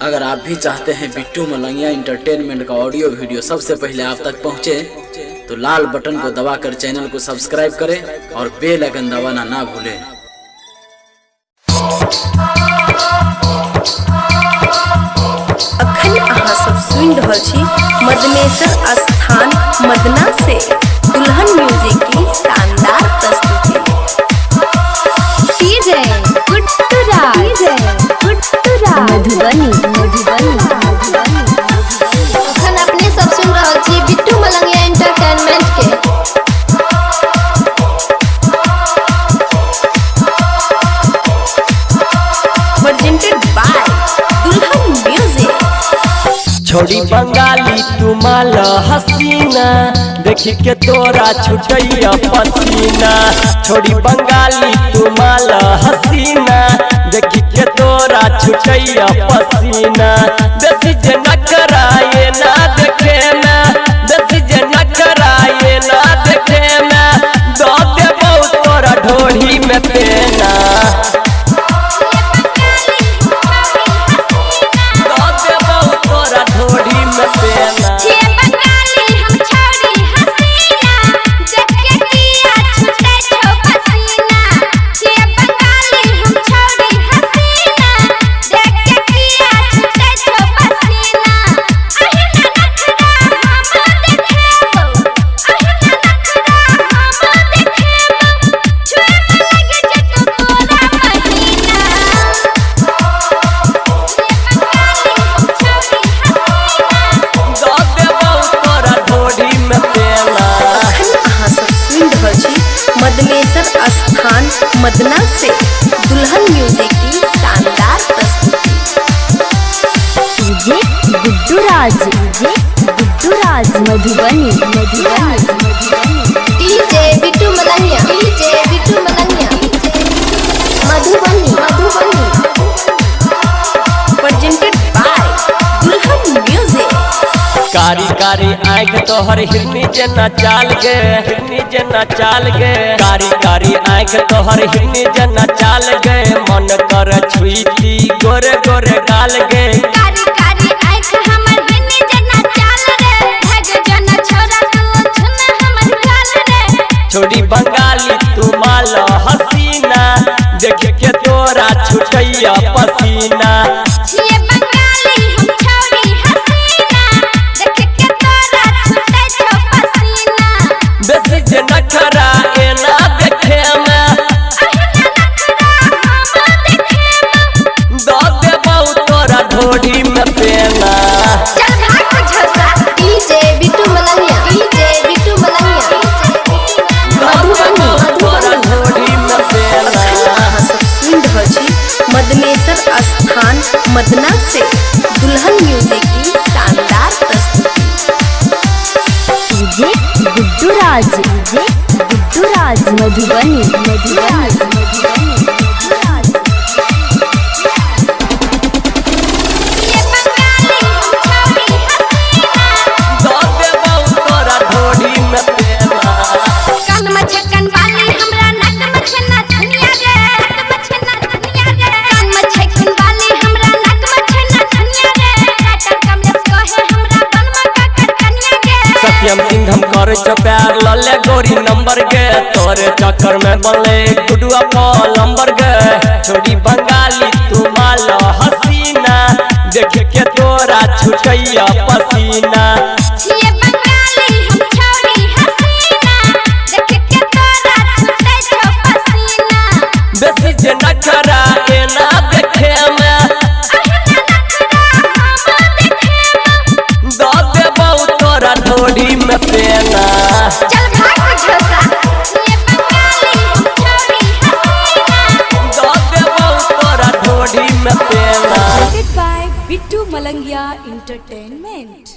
अगर आप भी चाहते हैं बिट्टू मलंगिया इंटरटेनमेंट का ऑडियो वीडियो सबसे पहले आप तक पहुंचे, तो लाल बटन को दबाकर चैनल को सब्सक्राइब करें और बेल आइकन दबाना ना भूलें। अखन अहाँ सब सुनि रहल छी मदनेश्वर स्थान मदना से दुल्हन म्यूजिक की शानदार प्रस्तुति। डीजे गुड्डू राज मधुबनी अखन अपने सब सुन रहल छी बिट्टू मलंगिया एंटरटेनमेंट के। Presented by Dulhan music. छोड़ी बंगाली तुमाल हसीना, देखी के तोरा छुटैया पसीना। छोड़ी बंगाली तुमाल हसीना, देखी के तोरा छुटैया पसीना। बेसी जे न कराए ना देखे में, बेसी जे न कराए ना देखे में, दो देबौ तोरा ढोढ़ी में पेना। मदनेश्वर स्थान मदना से दुल्हन म्यूजिक की शानदार प्रस्तुति। DJ Guddu Raj Madhubani DJ Bittu Malangiya Madhubani presented by Dulhan music. कारी कारी आँख तोहर हिरनी जना चाल गे, हिरनी जना चाल गे। कारी कारी आँख तोहर हिरनी जना चाल गे, मन कर छुईती गोरे गोरे गाल गे। कारी कारी आँख हमर हिरनी जना चाल रे, भग जना छोरा तू छुना हमर गाल रे। छोड़ी बंगाली तुमाल हसीना, देख के तोरा छुटैया पसीना। छिए बंगाली हम छोरी हसीना, देख के तोरा छुटे छो पसीना। बेसी जे नखरा एना देखे में, दो देबौ तोरा ढोढ़ी में पेना। चल भाग झोसा। डीजे बिट्टू मलंगिया तोरा ढोढ़ी में पेना। अहाँ सब सुनि रहल छी मदनेश्वर स्थान मदना से दुल्हन म्यूजिक की शानदार प्रस्तुति। डीजे गुड्डू राज मधुबनी दो देबौ तोरा ढोढ़ी में पेना। कान में छक्कन वाली हमरा नक में छन्ना छनिया रे, कान में छक्कन वाली हमरा नक में छन्ना छनिया रे। काटर कमलेश कहे हमरा बन में काकर कन्या गे। सत्यम सिंह हम कर छो प्यार लले गोरी नंबर गे, तोरे चक्कर में बनले गुडुआ नंबर गे। छोड़ी बंगाली तुमाल हसीना, देख के तोरा छुटैया पसीना। छिए बंगाली हम छोरी हसीना, देख के तोरा छुटे छो पसीना। बेसी जे नखरा एना देखे में, दो देबौ तोरा ढोढ़ी में पेना। चल भाग झोसा। छिए बंगाली हम छोरी हसीना, दो देबौ तोरा ढोढ़ी में पेना। By Bittu Malangiya entertainment.